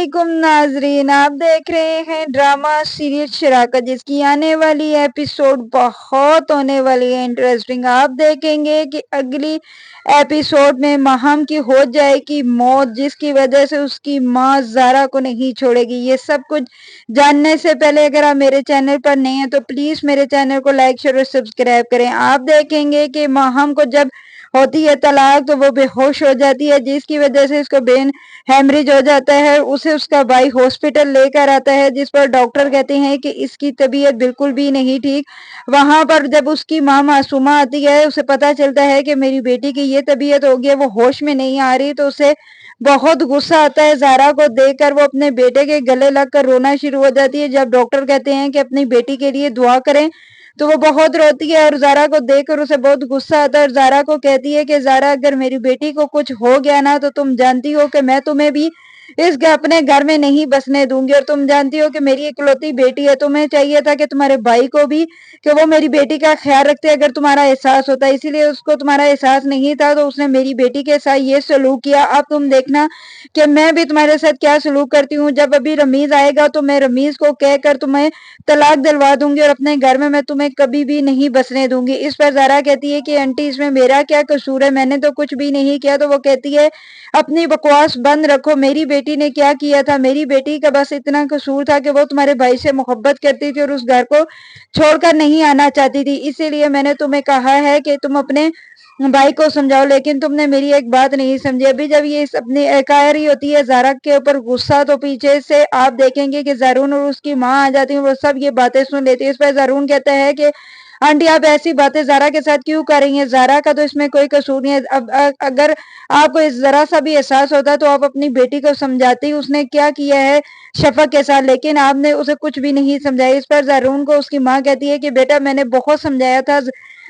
वालेकुम नाजरीन, आप देख रहे हैं ड्रामा सीरीज शराकत, जिसकी आने वाली एपिसोड बहुत होने वाली है इंटरेस्टिंग। आप देखेंगे कि अगली एपिसोड में माहम की हो जाएगी मौत, जिसकी वजह से उसकी माँ ज़ारा को नहीं छोड़ेगी। ये सब कुछ जानने से पहले अगर आप मेरे चैनल पर नए हैं तो प्लीज़ मेरे चैनल को लाइक शेयर और सब्सक्राइब करें। आप देखेंगे कि माहम को जब होती है तलाक तो वो बेहोश हो जाती है, जिसकी वजह से इसको ब्रेन हेमरेज हो जाता है। उसे उसका भाई हॉस्पिटल लेकर आता है, जिस पर डॉक्टर कहते हैं कि इसकी तबीयत बिल्कुल भी नहीं ठीक। वहां पर जब उसकी माँ मासूमा आती है, उसे पता चलता है कि मेरी बेटी की ये तबीयत हो गई है, वो होश में नहीं आ रही, तो उसे बहुत गुस्सा आता है। ज़ारा को देखकर वो अपने बेटे के गले लगकर रोना शुरू हो जाती है। जब डॉक्टर कहते हैं कि अपनी बेटी के लिए दुआ करें तो वो बहुत रोती है और ज़ारा को देखकर उसे बहुत गुस्सा आता है और ज़ारा को कहती है कि ज़ारा, अगर मेरी बेटी को कुछ हो गया ना तो तुम जानती हो कि मैं तुम्हें भी अपने घर में नहीं बसने दूंगी, और तुम जानती हो कि मेरी इकलौती बेटी है। तुम्हें चाहिए था कि तुम्हारे भाई को भी कि वो मेरी बेटी का ख्याल रखते अगर तुम्हारा एहसास होता, इसीलिए उसको तुम्हारा एहसास नहीं था तो उसने मेरी बेटी के साथ ये सलूक किया। अब तुम देखना कि मैं भी तुम्हारे साथ क्या सलूक करती हूँ। जब अभी रमीज आएगा तो मैं रमीज को कहकर तुम्हें तलाक दिलवा दूंगी और अपने घर में मैं तुम्हें कभी भी नहीं बसने दूंगी। इस पर ज़ारा कहती है कि आंटी, इसमें मेरा क्या कसूर है, मैंने तो कुछ भी नहीं किया। तो वो कहती है अपनी बकवास बंद रखो, मेरी बेटी ने क्या किया था? मेरी बेटी का बस इतना कसूर था कि वो तुम्हारे भाई से मोहब्बत करती थी और उस घर को छोड़कर नहीं आना चाहती थी, इसीलिए मैंने तुम्हें कहा है कि तुम अपने भाई को समझाओ, लेकिन तुमने मेरी एक बात नहीं समझी। अभी जब ये अपनी कह रही होती है ज़ारा के ऊपर गुस्सा, तो पीछे से आप देखेंगे कि ज़ारून और उसकी माँ आ जाती है, वो सब ये बातें सुन लेती है। इस पर ज़ारून कहता है कि आंटी, आप ऐसी बातें ज़ारा के साथ क्यों कर रही हैं? ज़ारा का तो इसमें कोई कसूर नहीं है। अब अगर आपको ज़रा सा भी एहसास होता तो आप अपनी बेटी को समझाती, उसने क्या किया है शफक के साथ, लेकिन आपने उसे कुछ भी नहीं समझाया। इस पर ज़ारून को उसकी माँ कहती है कि बेटा, मैंने बहुत समझाया था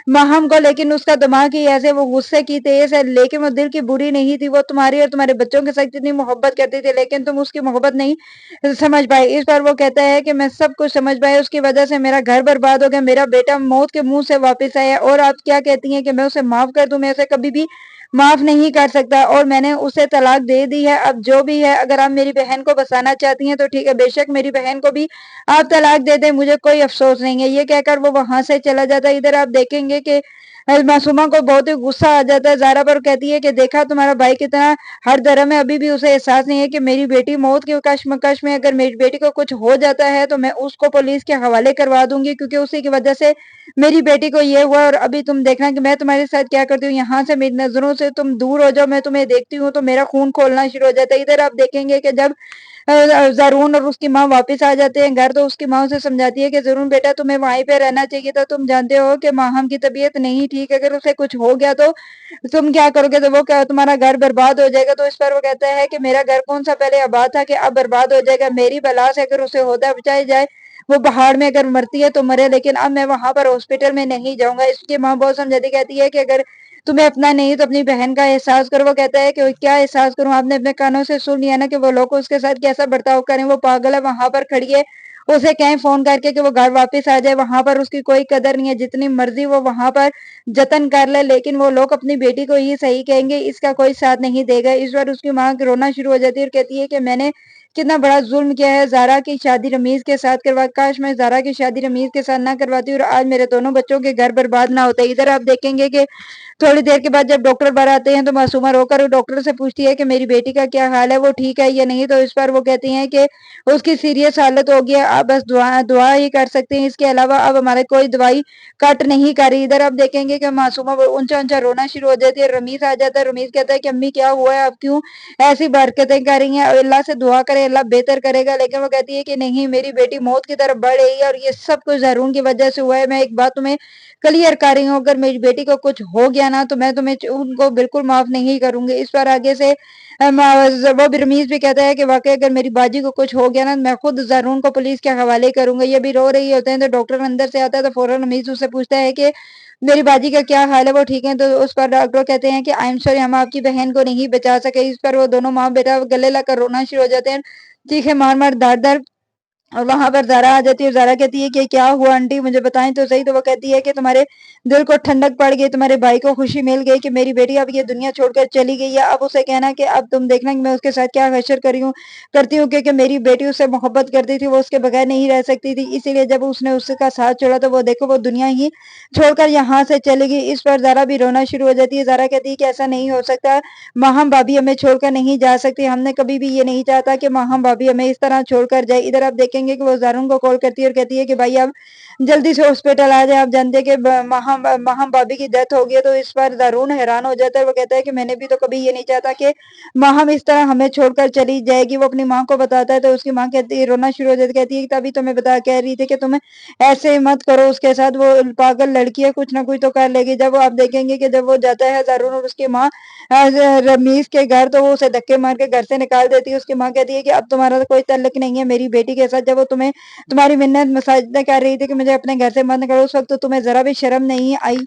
माहम को, लेकिन उसका दिमाग ही ऐसे, वो गुस्से की तेज है, लेकिन वो दिल की बुरी नहीं थी। वो तुम्हारी और तुम्हारे बच्चों के साथ कितनी मोहब्बत करती थी, लेकिन तुम उसकी मोहब्बत नहीं समझ पाए। इस पर वो कहता है कि मैं सब कुछ समझ पाया, उसकी वजह से मेरा घर बर्बाद हो गया, मेरा बेटा मौत के मुंह से वापस आया, और आप क्या कहती हैं कि मैं उसे माफ कर दूं? मैं उसे कभी भी माफ नहीं कर सकता और मैंने उसे तलाक दे दी है। अब जो भी है, अगर आप मेरी बहन को बसाना चाहती हैं तो ठीक है, बेशक मेरी बहन को भी आप तलाक दे दें, मुझे कोई अफसोस नहीं है। ये कहकर वो वहां से चला जाता है। इधर आप देखेंगे कि मासूमा को बहुत ही गुस्सा आ जाता है। ज़ारा पर कहती है कि देखा तुम्हारा भाई कितना हर धर्म है, अभी भी उसे एहसास नहीं है कि मेरी बेटी मौत की कश्मकश में, अगर मेरी बेटी को कुछ हो जाता है तो मैं उसको पुलिस के हवाले करवा दूंगी, क्योंकि उसी की वजह से मेरी बेटी को ये हुआ। और अभी तुम देखना कि मैं तुम्हारे साथ क्या करती हूँ, यहाँ से मेरी नजरों से तुम दूर हो जाओ, मैं तुम्हें देखती हूँ तो मेरा खून खोलना शुरू हो जाता है। इधर आप देखेंगे कि जब ज़रून और उसकी माँ वापस आ जाते हैं घर, तो उसकी माँ उसे समझाती है कि ज़रून बेटा, तुम्हें वहीं पे रहना चाहिए था, तुम जानते हो कि माहम की तबीयत नहीं ठीक, अगर उसे कुछ हो गया तो तुम क्या करोगे? तो वो क्या, तुम्हारा घर बर्बाद हो जाएगा। तो इस पर वो कहता है कि मेरा घर कौन सा पहले आबाद था कि अब बर्बाद हो जाएगा? मेरी बला से अगर उसे होता बचाई जाए, वो पहाड़ में अगर मरती है तो मरे, लेकिन अब मैं वहां पर हॉस्पिटल में नहीं जाऊंगा। इसकी माँ बहुत समझाती, कहती है कि अगर तुम्हें अपना नहीं तो अपनी बहन का एहसास करो। वो कहता है कि क्या एहसास करूं? आपने अपने कानों से सुन लिया ना कि वो लोग उसके साथ कैसा बर्ताव करें। वो पागल है, वहां पर खड़ी है, उसे कहें फोन करके कि वो घर वापस आ जाए। वहां पर उसकी कोई कदर नहीं है, जितनी मर्जी वो वहां पर जतन कर ले, लेकिन वो लोग अपनी बेटी को ही सही कहेंगे, इसका कोई साथ नहीं देगा। इस बार उसकी माँ रोना शुरू हो जाती है और कहती है कि मैंने कितना बड़ा जुल्म किया है, ज़ारा की शादी रमीज के साथ करवा, काश मैं ज़ारा की शादी रमीज के साथ ना करवाती और आज मेरे दोनों बच्चों के घर बर्बाद ना होते। इधर आप देखेंगे कि थोड़ी देर के बाद जब डॉक्टर बाहर आते हैं तो मासूमा रोकर डॉक्टर से पूछती है कि मेरी बेटी का क्या हाल है, वो ठीक है या नहीं। तो इस पर वो कहती हैं कि उसकी सीरियस हालत हो गई है, आप बस दुआ दुआ ही कर सकते हैं, इसके अलावा अब हमारे कोई दवाई कट नहीं कर रही। इधर आप देखेंगे कि मासूमा ऊंचा ऊंचा रोना शुरू हो जाती है। रमीज आ जाता है, रमीज कहता है कि अम्मी क्या हुआ है, आप क्यों ऐसी बरकतें कर रही हैं? अल्लाह से दुआ करे, अल्लाह बेहतर करेगा। लेकिन वो कहती है कि नहीं, मेरी बेटी मौत की तरफ बढ़ रही है और ये सब कुछ ज़रून की वजह से हुआ है। मैं एक बात तुम्हें क्लियर कर रही हूँ, अगर मेरी बेटी को कुछ हो गया ना तो मैं तुम्हें उनको बिल्कुल माफ नहीं करूंगी। इस पर आगे से वो रमीज भी कहता है कि वाकई अगर मेरी बाजी को कुछ हो गया ना, मैं खुद ज़रून को पुलिस के हवाले करूंगा। ये भी रो रही होते हैं तो डॉक्टर अंदर से आता है, तो फौरन रमीज उससे पूछता है कि मेरी बाजी का क्या हाल है, वो ठीक है? तो उस पर डॉक्टर कहते हैं कि आई एम सॉरी, हम आपकी बहन को नहीं बचा सके। इस पर वो दोनों माँ बेटा गले लगकर रोना शुरू हो जाते हैं, चीखे मार मार दार दार اور وہاں پر زارا آ جاتی ہے اور زارا کہتی ہے کہ کیا ہوا آنٹی مجھے بتائیں تو صحیح، تو وہ کہتی ہے کہ تمہارے دل کو ٹھنڈک پڑ گئی، تمہارے بھائی کو خوشی مل گئی کہ میری بیٹی اب یہ دنیا چھوڑ کر چلی گئی ہے۔ اب اسے کہنا کہ اب تم دیکھنا کہ میں اس کے ساتھ کیا حشر کرتی ہوں کیونکہ میری بیٹی اس سے محبت کرتی تھی، وہ اس کے بغیر نہیں رہ سکتی تھی، اسی لیے جب اس نے اس کا ساتھ چھوڑا تو وہ دیکھو وہ دنیا ہی چھوڑ کر یہاں سے چلے گی۔ اس پر زارا بھی رونا شروع ہو جاتی ہے۔ زارا کہتی ہے کہ ایسا نہیں ہو سکتا، ماہم بھابھی ہمیں چھوڑ کر نہیں جا سکتی، ہم نے کبھی بھی یہ نہیں چاہتا کہ ماہم بھابھی ہمیں اس طرح چھوڑ کر جائے۔ ادھر آپ دیکھیں گے کہ وہ زارون کو کال کرتی ہے اور کہتی ہے کہ بھائی اب جلدی سے ہاسپٹل آ جائے، آپ جانتے ہیں کہ ماہم بھابھی کی ڈیتھ ہو گئی ہے۔ تو اس پر زارون حیران ہو جاتا ہے، وہ کہتا ہے کہ میں نے بھی تو کبھی یہ نہیں چاہتا کہ ماہم اس طرح ہمیں چھوڑ کر چلی جائے گی۔ وہ اپنی ماں کو بتاتا ہے تو اس کی ماں کہتی ہے، رونا شروع ہو جاتی ہے، کہتی ہے تبھی تو میں کہہ رہی تھی کہ تم ایسے مت کرو اس کے ساتھ، وہ پاگل لڑکی ہے، کچھ نہ کچھ تو کر لے گی۔ جب وہ آپ دیکھیں گے کہ جب وہ جاتا ہے زارون اور اس کی ماں رمیز کے گھر تو وہ اسے دھکے مار کے گھر سے نکال دیتی ہے۔ اس کی ماں کہتی ہے کہ اب تمہارا کوئی تعلق نہیں ہے میری بیٹی کے ساتھ، جب وہ تمہیں تمہاری منت مساجدہ کر رہی تھی کہ مجھے اپنے گھر سے بند کرو، اس وقت تو تمہیں ذرا بھی شرم نہیں آئی۔